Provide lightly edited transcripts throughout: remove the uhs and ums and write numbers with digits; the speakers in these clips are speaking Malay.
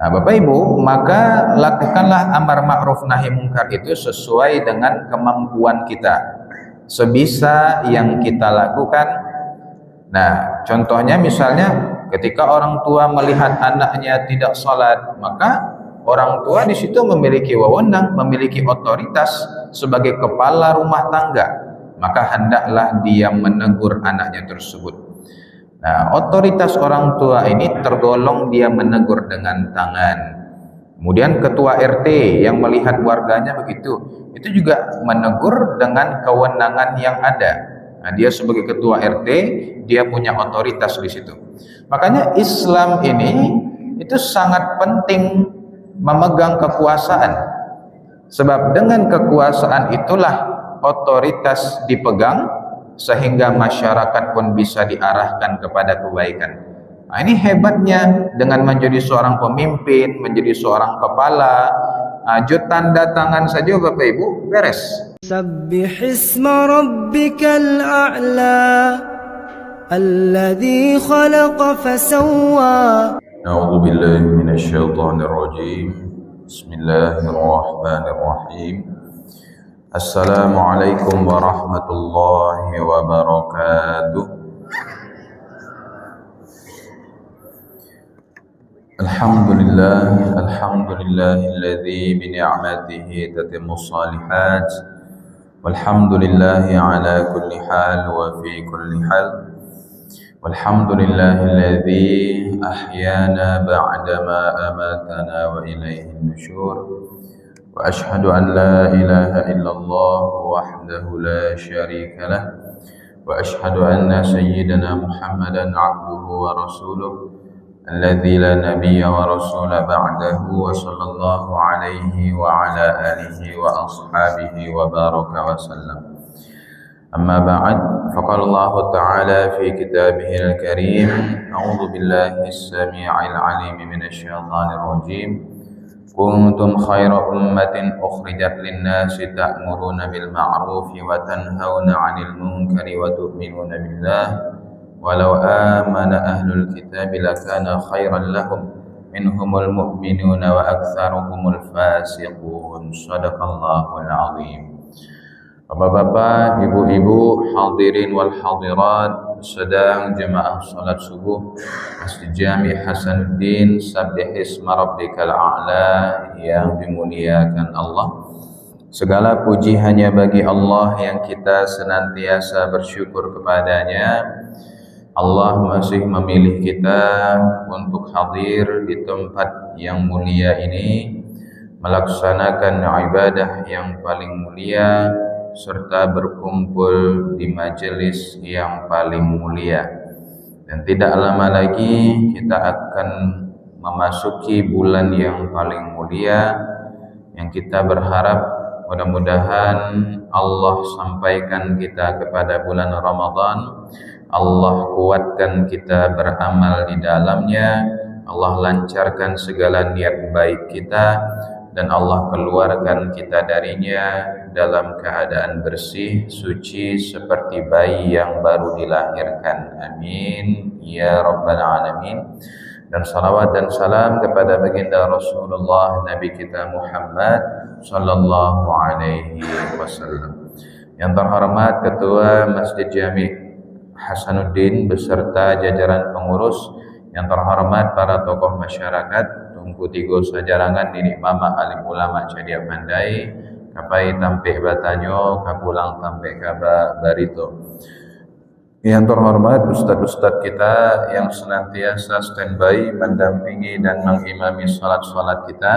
Nah, Bapak Ibu, maka lakukanlah amar ma'ruf nahi mungkar itu sesuai dengan kemampuan kita, sebisa yang kita lakukan. Nah, contohnya misalnya ketika orang tua melihat anaknya tidak sholat, maka orang tua di situ memiliki wewenang, memiliki otoritas sebagai kepala rumah tangga, maka hendaklah dia menegur anaknya tersebut. Nah, otoritas orang tua ini tergolong dia menegur dengan tangan. Kemudian ketua RT yang melihat warganya begitu, itu juga menegur dengan kewenangan yang ada. Nah, dia sebagai ketua RT, dia punya otoritas di situ. Makanya Islam ini itu sangat penting memegang kekuasaan. Sebab dengan kekuasaan itulah otoritas dipegang, sehingga masyarakat pun bisa diarahkan kepada kebaikan. Nah, ini hebatnya dengan menjadi seorang pemimpin, menjadi seorang kepala. Tanda tangan saja Bapak Ibu beres. Sabbih isma rabbikal a'la alladzi khalaqa fasawwa. A'udzu billahi minasyaitonir rajim. Bismillahirrahmanirrahim. Assalamualaikum warahmatullahi wabarakatuh. Alhamdulillahilladzi bi ni'matihi tatimmus shalihat. Walhamdulillahi ala kulli hal wa fi kulli hal. Walhamdulillahilladzi ahyana ba'da ma amatana wa ilaihin nusyur. Wa ashhadu an la ilaha illallah wahdahu la syarika lah. Wa ashhadu anna sayyidana Muhammadan abduhu wa rasuluh alladzi la nabiyya wa rasula ba'dahu, wa sallallahu alaihi wa ala alihi wa ashabihi wa baraka wa sallam. Amma ba'd, faqala Allah ta'ala fi kitabihil karim, a'udzu billahi as-sami'il 'alim minasy syaithanir rajim. Kuntum khaira ummatin ukhrijat lin-nasi ta'muruna bil ma'rufi wa tanhauna 'anil munkari wa tu'minuna billah. Walau amana ahlul kitabi lakana khairan lahum minhumul mu'minuna wa aktsaruhumul fasiqun. Shadaqallahul 'azim. Bapak-bapak, ibu-ibu, hadirin wal hadirat, sedang jemaah salat subuh Masjid Jami' Hasanuddin, Sabbih isma rabbikal a'la, yang dimuliakan Allah. Segala puji hanya bagi Allah yang kita senantiasa bersyukur kepadanya. Allah masih memilih kita untuk hadir di tempat yang mulia ini, melaksanakan ibadah yang paling mulia, serta berkumpul di majelis yang paling mulia. Dan tidak lama lagi kita akan memasuki bulan yang paling mulia, yang kita berharap mudah-mudahan Allah sampaikan kita kepada bulan Ramadan. Allah kuatkan kita beramal di dalamnya, Allah lancarkan segala niat baik kita, dan Allah keluarkan kita darinya dalam keadaan bersih, suci, seperti bayi yang baru dilahirkan. Amin ya rabbal alamin. Dan salawat dan salam kepada baginda Rasulullah Nabi kita Muhammad sallallahu alaihi wasallam. Yang terhormat Ketua Masjid Jami' Hasanuddin beserta jajaran pengurus, yang terhormat para tokoh masyarakat, Tungku Tigo Sajarangan, Didik Mama, Alim Ulama Cadia Pandai, Kapai Tampe Batanyo, Kapulang Tampe Kaba Barito. Yang terhormat ustadz-ustadz kita yang senantiasa standby mendampingi dan mengimami salat-salat kita,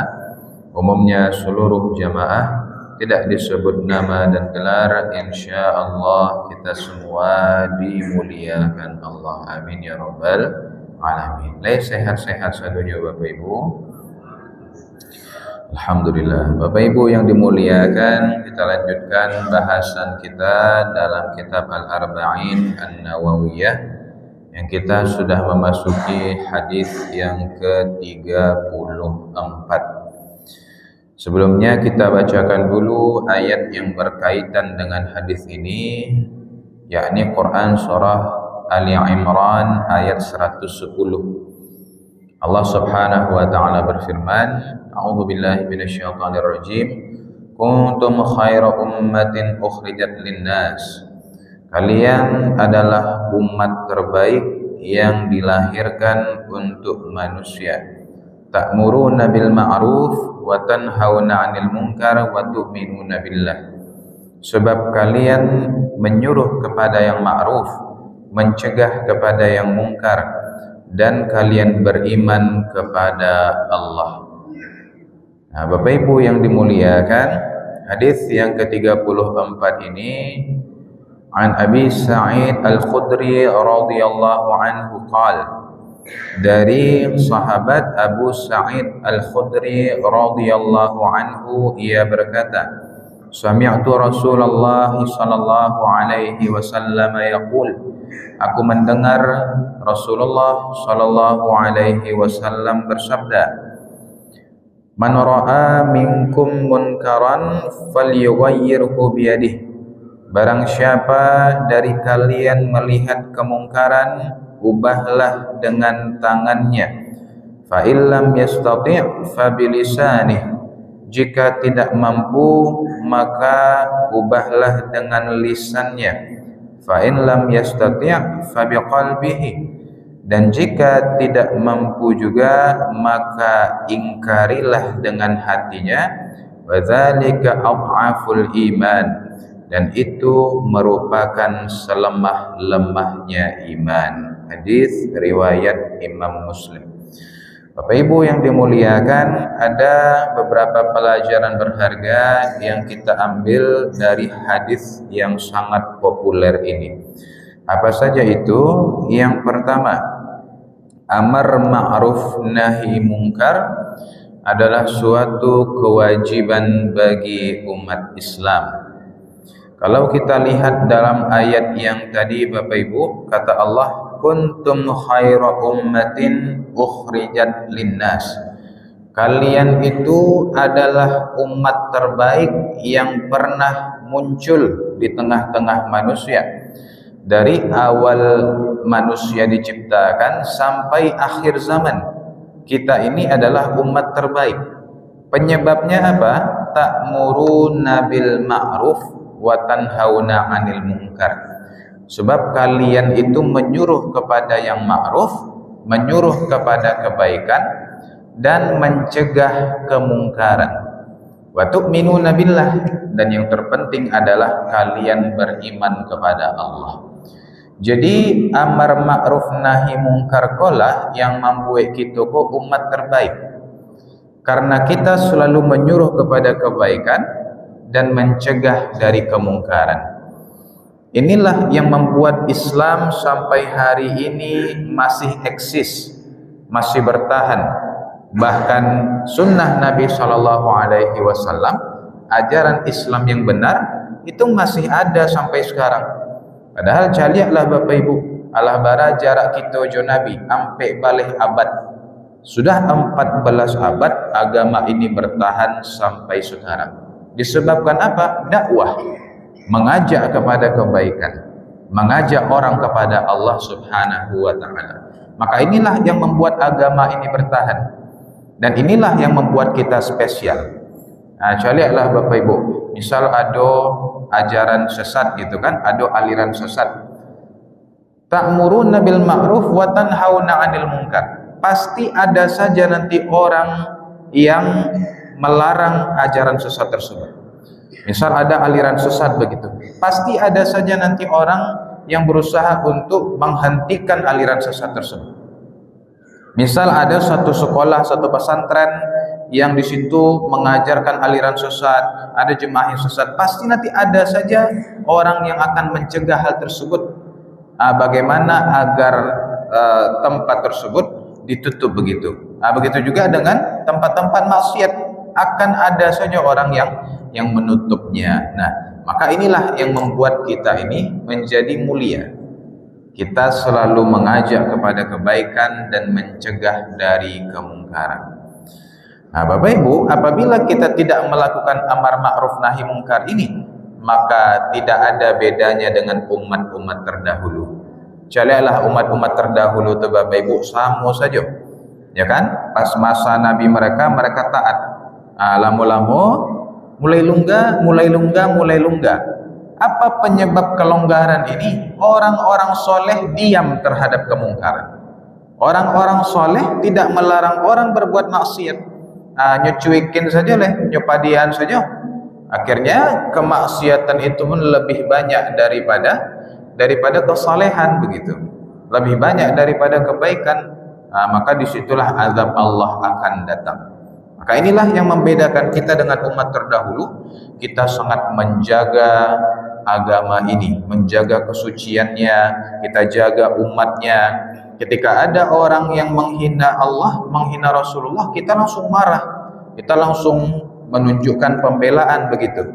umumnya seluruh jamaah, tidak disebut nama dan gelar, insya Allah kita semua dimuliakan Allah. Amin ya rabbal alamin. Sehat-sehat sadunya Bapak Ibu. Alhamdulillah. Bapak Ibu yang dimuliakan, kita lanjutkan bahasan kita dalam kitab Al-Arba'in An-Nawawiyah, yang kita sudah memasuki hadis yang ke-34. Sebelumnya kita bacakan dulu ayat yang berkaitan dengan hadis ini, yakni Quran surah Ali Imran ayat 110. Allah Subhanahu wa taala berfirman, A'udzu billahi minasyaitonir rajim. Kuntum khaira ummatin ukhrijat linnas. Kalian adalah umat terbaik yang dilahirkan untuk manusia. Ta'muruna bil ma'ruf wa tanhauna 'anil munkar wa tu'minuna billah. Sebab kalian menyuruh kepada yang ma'ruf, mencegah kepada yang mungkar, dan kalian beriman kepada Allah. Nah, Bapak Ibu yang dimuliakan, hadis yang ke-34 ini an Abi Sa'id Al-Khudri radhiyallahu anhu qala, dari sahabat Abu Sa'id Al-Khudri radhiyallahu anhu, ia berkata, sami'tu Rasulullah sallallahu alaihi wasallam yaqul, aku mendengar Rasulullah sallallahu alaihi wasallam bersabda, man ra'a minkum munkaran falyughayyirhu biyadihi. Barang siapa dari kalian melihat kemungkaran, ubahlah dengan tangannya. Fa illam yastati' fa bilisanihi. Jika tidak mampu, maka ubahlah dengan lisannya. Fa in lam yastati' fa biqalbihi. Dan jika tidak mampu juga, maka ingkarilah dengan hatinya. Wa dzalika adhaful iman. Dan itu merupakan selemah-lemahnya iman. Hadis riwayat Imam Muslim. Bapak Ibu yang dimuliakan, ada beberapa pelajaran berharga yang kita ambil dari hadis yang sangat populer ini. Apa saja itu? Yang pertama, amar ma'ruf nahi mungkar adalah suatu kewajiban bagi umat Islam. Kalau kita lihat dalam ayat yang tadi Bapak Ibu, kata Allah, kuntum khaira ummatin ukhrijat linnas. Kalian itu adalah umat terbaik yang pernah muncul di tengah-tengah manusia. Dari awal manusia diciptakan sampai akhir zaman, kita ini adalah umat terbaik. Penyebabnya apa? Ta'muruna bil ma'ruf wa tanhauna 'anil munkar. Sebab kalian itu menyuruh kepada yang ma'ruf, menyuruh kepada kebaikan, dan mencegah kemungkaran. Wa tu'minuna billah, dan yang terpenting adalah kalian beriman kepada Allah. Jadi amar ma'ruf nahi mungkar kolah yang membuat kita umat terbaik. Karena kita selalu menyuruh kepada kebaikan dan mencegah dari kemungkaran. Inilah yang membuat Islam sampai hari ini masih eksis, masih bertahan. Bahkan sunnah Nabi SAW, ajaran Islam yang benar itu masih ada sampai sekarang. Padahal caliaklah Bapak Ibu, alah bara jarak kita jo Nabi sampai balik abad. Sudah 14 abad agama ini bertahan sampai sekarang. Disebabkan apa? Dakwah, mengajak kepada kebaikan, mengajak orang kepada Allah Subhanahu wa taala. Maka inilah yang membuat agama ini bertahan. Dan inilah yang membuat kita spesial. Nah, caliaklah Bapak Ibu, misal ada ajaran sesat gitu kan, ada aliran sesat. Ta'muruna bil ma'ruf wa tanhauna 'anil munkar. Pasti ada saja nanti orang yang melarang ajaran sesat tersebut. Misal ada aliran sesat begitu, pasti ada saja nanti orang yang berusaha untuk menghentikan aliran sesat tersebut. Misal ada satu sekolah, satu pesantren yang di situ mengajarkan aliran sesat, ada jemaah yang sesat, pasti nanti ada saja orang yang akan mencegah hal tersebut. Bagaimana agar tempat tersebut ditutup begitu. Begitu juga dengan tempat-tempat maksiat, akan ada saja orang yang menutupnya. Nah, maka inilah yang membuat kita ini menjadi mulia. Kita selalu mengajak kepada kebaikan dan mencegah dari kemungkaran. Nah, Bapak Ibu, apabila kita tidak melakukan amar ma'ruf nahi mungkar ini, maka tidak ada bedanya dengan umat-umat terdahulu. Calilah umat-umat terdahulu itu Bapak Ibu sama saja. Ya kan? Pas masa Nabi mereka taat. Lama-lama mulai lunga. Apa penyebab kelonggaran ini? Orang-orang soleh diam terhadap kemungkaran. Orang-orang soleh tidak melarang orang berbuat maksiat. Nyecuikin saja lah, nyepadian saja. Akhirnya kemaksiatan itu pun lebih banyak daripada kesalehan begitu. Lebih banyak daripada kebaikan. Maka disitulah azab Allah akan datang. Maka inilah yang membedakan kita dengan umat terdahulu. Kita sangat menjaga agama ini, menjaga kesuciannya, kita jaga umatnya. Ketika ada orang yang menghina Allah, menghina Rasulullah, kita langsung marah, kita langsung menunjukkan pembelaan begitu.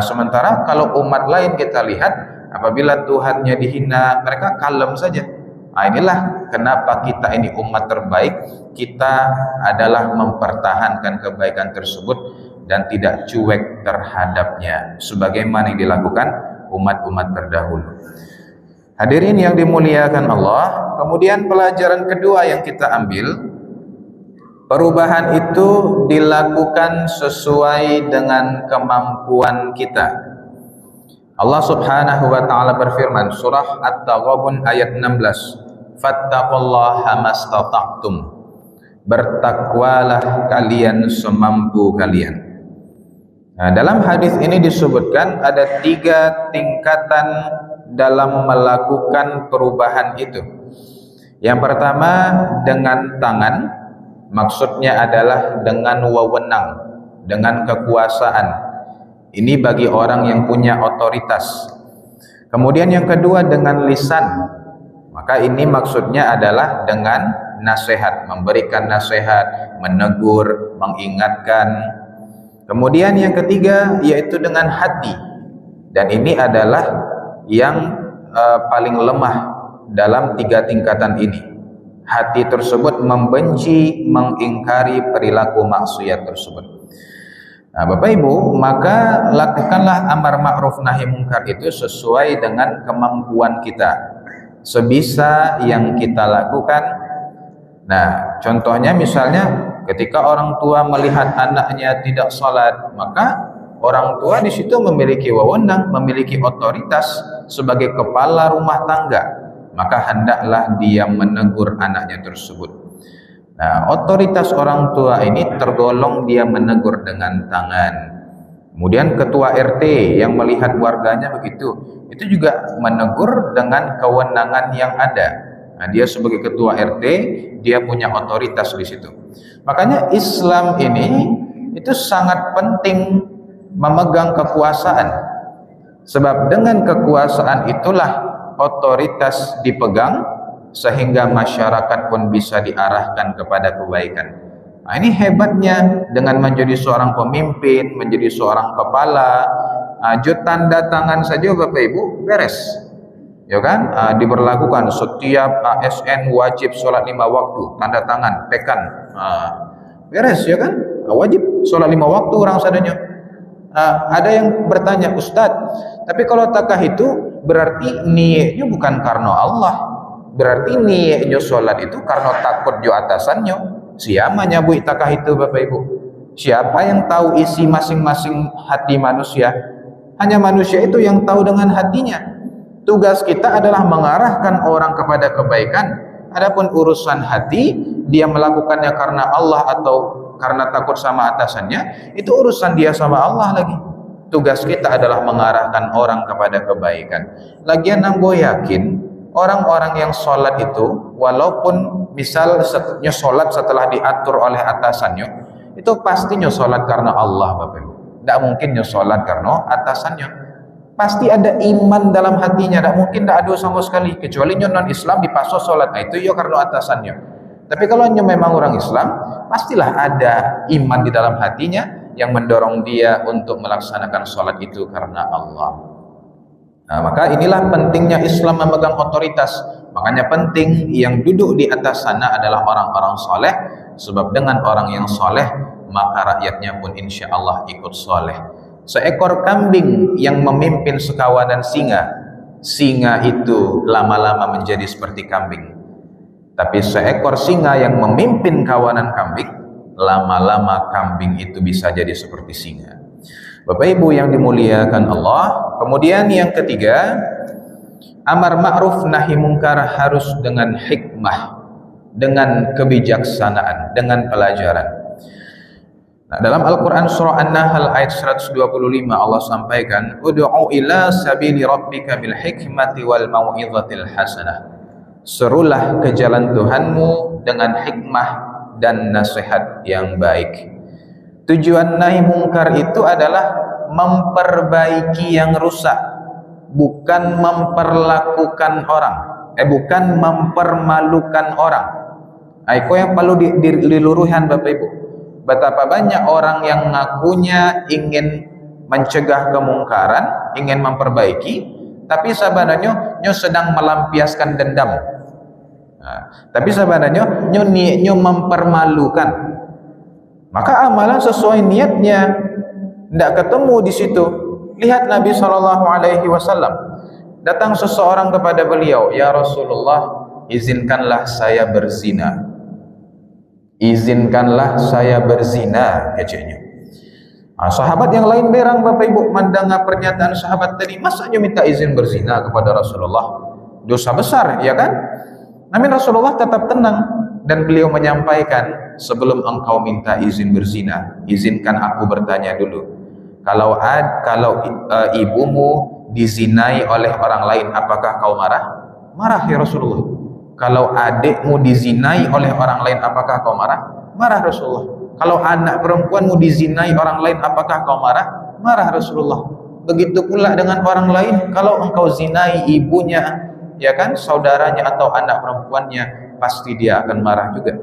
Sementara kalau umat lain kita lihat, apabila Tuhannya dihina, mereka kalem saja. Inilah kenapa kita ini umat terbaik. Kita adalah mempertahankan kebaikan tersebut dan tidak cuek terhadapnya, sebagaimana yang dilakukan umat-umat terdahulu. Hadirin yang dimuliakan Allah, kemudian pelajaran kedua yang kita ambil, perubahan itu dilakukan sesuai dengan kemampuan kita. Allah Subhanahu wa taala berfirman, surah At-Taghabun ayat 16, fattaqullaha mastata'tum, bertakwalah kalian semampu kalian. Dalam hadis ini disebutkan ada 3 tingkatan dalam melakukan perubahan itu. Yang pertama dengan tangan, maksudnya adalah dengan wewenang, dengan kekuasaan. Ini bagi orang yang punya otoritas. Kemudian yang kedua dengan lisan, maka ini maksudnya adalah dengan nasihat, memberikan nasihat, menegur, mengingatkan. Kemudian yang ketiga yaitu dengan hati, dan ini adalah yang paling lemah dalam 3 tingkatan ini. Hati tersebut membenci, mengingkari perilaku maksiat tersebut. Bapak Ibu, maka lakukanlah amar ma'ruf nahi munkar itu sesuai dengan kemampuan kita, sebisa yang kita lakukan. Contohnya misalnya ketika orang tua melihat anaknya tidak salat, maka orang tua di situ memiliki wewenang, memiliki otoritas sebagai kepala rumah tangga, maka hendaklah dia menegur anaknya tersebut. Otoritas orang tua ini tergolong dia menegur dengan tangan. Kemudian ketua RT yang melihat warganya begitu, itu juga menegur dengan kewenangan yang ada. Dia sebagai ketua RT, dia punya otoritas di situ. Makanya Islam ini itu sangat penting memegang kekuasaan. Sebab dengan kekuasaan itulah otoritas dipegang, sehingga masyarakat pun bisa diarahkan kepada kebaikan. Ini hebatnya dengan menjadi seorang pemimpin, menjadi seorang kepala. Tanda tangan saja Bapak Ibu beres, ya kan? Diberlakukan setiap ASN wajib sholat 5 waktu, tanda tangan, tekan, beres ya kan? Wajib sholat 5 waktu orang sadanya. Ada yang bertanya, Ustadz, tapi kalau takah itu berarti niatnya bukan karena Allah. Berarti niatnya sholat itu karena takut jo atasannya. Siapa nyabui takah itu Bapak Ibu? Siapa yang tahu isi masing-masing hati manusia? Hanya manusia itu yang tahu dengan hatinya. Tugas kita adalah mengarahkan orang kepada kebaikan. Adapun urusan hati, dia melakukannya karena Allah atau karena takut sama atasannya, itu urusan dia sama Allah lagi. Tugas kita adalah mengarahkan orang kepada kebaikan. Lagian ambo yakin orang-orang yang sholat itu, walaupun misalnya sholat setelah diatur oleh atasannya, itu pastinya sholat karena Allah Bapak Ibu. Tidak mungkin sholat karena atasannya. Pasti ada iman dalam hatinya. Tidak mungkin tidak ada sama sekali. Kecuali non Islam dipasok sholat, itu ya karena atasannya. Tapi kalau memang orang Islam, pastilah ada iman di dalam hatinya yang mendorong dia untuk melaksanakan sholat itu karena Allah. Maka inilah pentingnya Islam memegang otoritas. Makanya penting yang duduk di atas sana adalah orang-orang soleh. Sebab dengan orang yang soleh, maka rakyatnya pun insya Allah ikut soleh. Seekor kambing yang memimpin sekawanan singa, singa itu lama-lama menjadi seperti kambing. Tapi seekor singa yang memimpin kawanan kambing, lama-lama kambing itu bisa jadi seperti singa. Bapak Ibu yang dimuliakan Allah. Kemudian yang ketiga, amar ma'ruf nahi mungkar harus dengan hikmah, dengan kebijaksanaan, dengan pelajaran. Nah, dalam Al-Quran surah An-Nahl ayat 125 Allah sampaikan, ud'u ila sabili rabbika bil hikmati wal mau'izatil hasanah. Serulah ke jalan Tuhanmu dengan hikmah dan nasihat yang baik. Tujuan nahi mungkar itu adalah memperbaiki yang rusak, bukan memperlakukan orang, bukan mempermalukan orang. Itu yang perlu diluruhkan Bapak Ibu. Betapa banyak orang yang ngakunya ingin mencegah kemungkaran, ingin memperbaiki, tapi sebenarnya nyo sedang melampiaskan dendam. Tapi sebenarnya nyo mempermalukan. Maka amalan sesuai niatnya, tidak ketemu di situ. Lihat Nabi SAW, datang seseorang kepada beliau, ya Rasulullah, izinkanlah saya berzina. Izinkanlah saya berzina, kecilnya. Sahabat yang lain berang Bapak Ibu mendengar pernyataan sahabat tadi, masa dia minta izin berzina kepada Rasulullah? Dosa besar, ya kan? Namun Rasulullah tetap tenang dan beliau menyampaikan, sebelum engkau minta izin berzina, izinkan aku bertanya dulu. Kalau ibumu dizinai oleh orang lain, apakah kau marah? Marah ya Rasulullah. Kalau adikmu dizinai oleh orang lain, apakah kau marah? Marah Rasulullah. Kalau anak perempuanmu dizinai orang lain, apakah kau marah? Marah Rasulullah. Begitu pula dengan orang lain, kalau engkau zinai ibunya, ya kan, saudaranya atau anak perempuannya, pasti dia akan marah juga.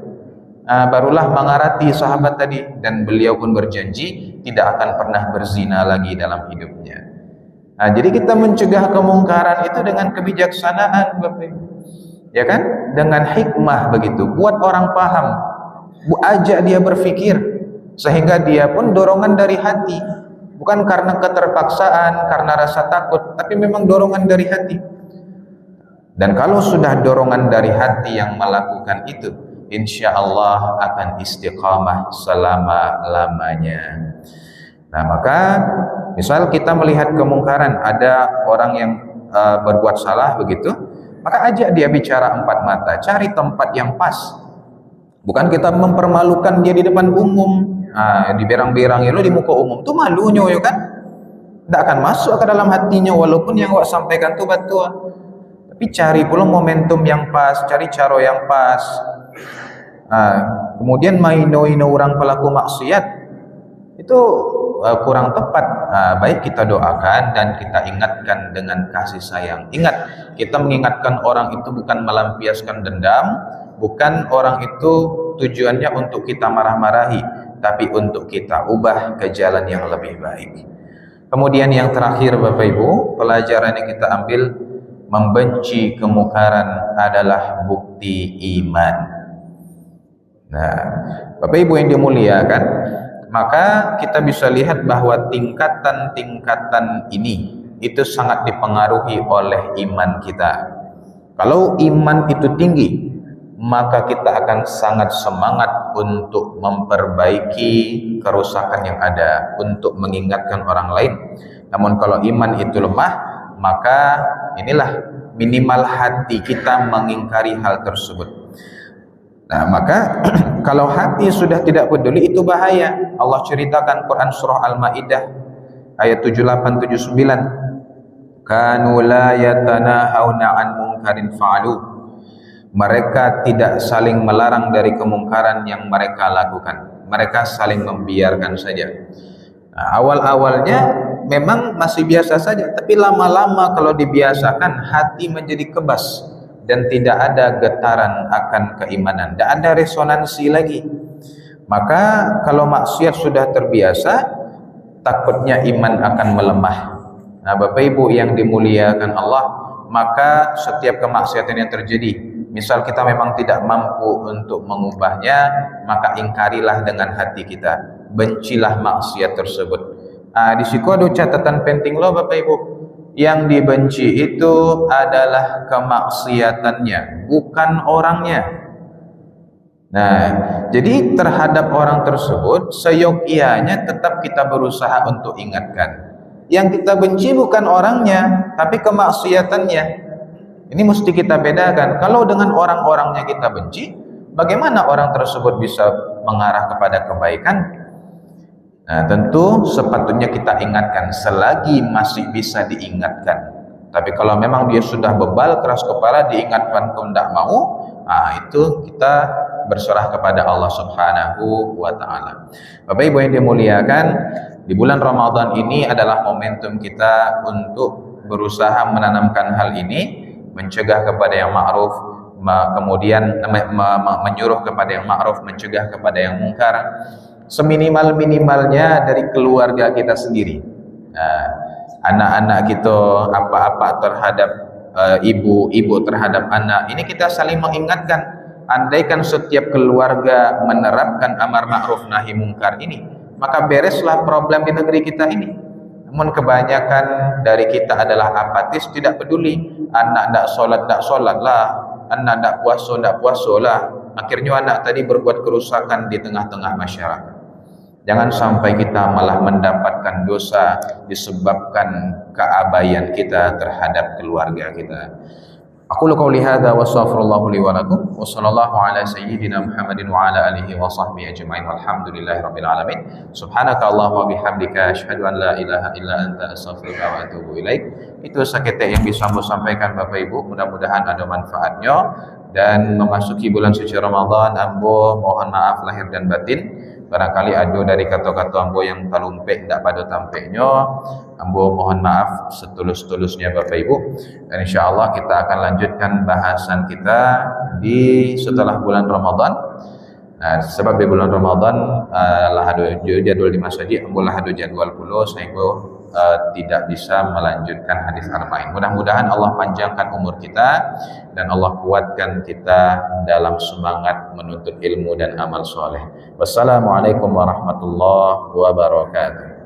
Barulah mengarati sahabat tadi, dan beliau pun berjanji tidak akan pernah berzina lagi dalam hidupnya. Jadi kita mencegah kemungkaran itu dengan kebijaksanaan, Bapak Ibu. Ya kan? Dengan hikmah begitu. Buat orang paham. Ajak dia berfikir sehingga dia pun dorongan dari hati. Bukan karena keterpaksaan, karena rasa takut, tapi memang dorongan dari hati. Dan kalau sudah dorongan dari hati yang melakukan itu, insya Allah akan istiqamah selama-lamanya. Nah, maka misal kita melihat kemungkaran, ada orang yang berbuat salah begitu, maka ajak dia bicara empat mata, cari tempat yang pas. Bukan kita mempermalukan dia di depan umum, di berang-berang lo di muka umum, itu malunya ya kan? Tidak akan masuk ke dalam hatinya walaupun yang awak sampaikan itu betul. Tapi cari pula momentum yang pas, cari cara yang pas. Kemudian maino-ino orang pelaku maksiat itu kurang tepat. Baik kita doakan dan kita ingatkan dengan kasih sayang. Ingat, kita mengingatkan orang itu bukan melampiaskan dendam, bukan orang itu tujuannya untuk kita marah-marahi, tapi untuk kita ubah ke jalan yang lebih baik. Kemudian yang terakhir Bapak Ibu, pelajaran yang kita ambil, membenci kemungkaran adalah bukti iman. Nah, Bapak Ibu yang dimuliakan, maka kita bisa lihat bahwa tingkatan-tingkatan ini itu sangat dipengaruhi oleh iman kita. Kalau iman itu tinggi, maka kita akan sangat semangat untuk memperbaiki kerusakan yang ada, untuk mengingatkan orang lain. Namun kalau iman itu lemah, maka inilah minimal hati kita mengingkari hal tersebut. Nah, maka kalau hati sudah tidak peduli, itu bahaya. Allah ceritakan Quran surah Al-Maidah ayat 78-79, kanu la yatanahawna an munkarin fa'alu. Mereka tidak saling melarang dari kemungkaran yang mereka lakukan, mereka saling membiarkan saja. Nah, awal-awalnya memang masih biasa saja, tapi lama-lama kalau dibiasakan, hati menjadi kebas dan tidak ada getaran akan keimanan, tidak ada resonansi lagi. Maka kalau maksiat sudah terbiasa, takutnya iman akan melemah. Nah, Bapak Ibu yang dimuliakan Allah, maka setiap kemaksiatan yang terjadi, misal kita memang tidak mampu untuk mengubahnya, maka ingkarilah dengan hati kita, bencilah maksiat tersebut. Di situ ada catatan penting loh Bapak Ibu. Yang dibenci itu adalah kemaksiatannya, bukan orangnya. Nah, jadi terhadap orang tersebut seyogyanya tetap kita berusaha untuk ingatkan. Yang kita benci bukan orangnya, tapi kemaksiatannya. Ini mesti kita bedakan. Kalau dengan orang-orangnya kita benci, bagaimana orang tersebut bisa mengarah kepada kebaikan? Nah, tentu sepatutnya kita ingatkan selagi masih bisa diingatkan. Tapi kalau memang dia sudah bebal, keras kepala, diingatkan pun tidak mau, itu kita berserah kepada Allah Subhanahu wa taala. Bapak Ibu yang dimuliakan, di bulan Ramadan ini adalah momentum kita untuk berusaha menanamkan hal ini, mencegah kepada yang ma'ruf, kemudian menyuruh kepada yang ma'ruf, mencegah kepada yang mungkar, seminimal-minimalnya dari keluarga kita sendiri. Anak-anak kita apa-apa terhadap ibu terhadap anak, ini kita saling mengingatkan. Andaikan setiap keluarga menerapkan amar ma'ruf nahi mungkar ini, maka bereslah problem di negeri kita ini. Namun kebanyakan dari kita adalah apatis, tidak peduli. Anak tidak solat lah, anak tidak puasa lah. Akhirnya anak tadi berbuat kerusakan di tengah-tengah masyarakat. Jangan sampai kita malah mendapatkan dosa disebabkan keabaian kita terhadap keluarga kita. Aku qouli hadza wa astaghfirullah li wa lakum wa sallallahu ala sayyidina Muhammadin wa ala alihi wa sahbihi ajma'in walhamdulillahirabbil alamin. Subhanaka Allahumma bihamdika asyhadu an la ilaha illa anta astaghfiruka wa atubu ilaik. Itu seketik yang bisa saya sampaikan Bapak Ibu, mudah-mudahan ada manfaatnya. Dan memasuki bulan suci Ramadan, ambo mohon maaf lahir dan batin. Barangkali ada dari kata-kata ambo yang talumpek tidak pada tampeknya, ambo mohon maaf setulus-tulusnya Bapak Ibu. Dan insyaallah kita akan lanjutkan bahasan kita di setelah bulan Ramadan. Nah, sebab di bulan Ramadan lah ada jadwal di masjid, ambo lah ada jadwal pula, saya tidak bisa melanjutkan hadis arba'in. Mudah-mudahan Allah panjangkan umur kita dan Allah kuatkan kita dalam semangat menuntut ilmu dan amal soleh. Wassalamualaikum warahmatullahi wabarakatuh.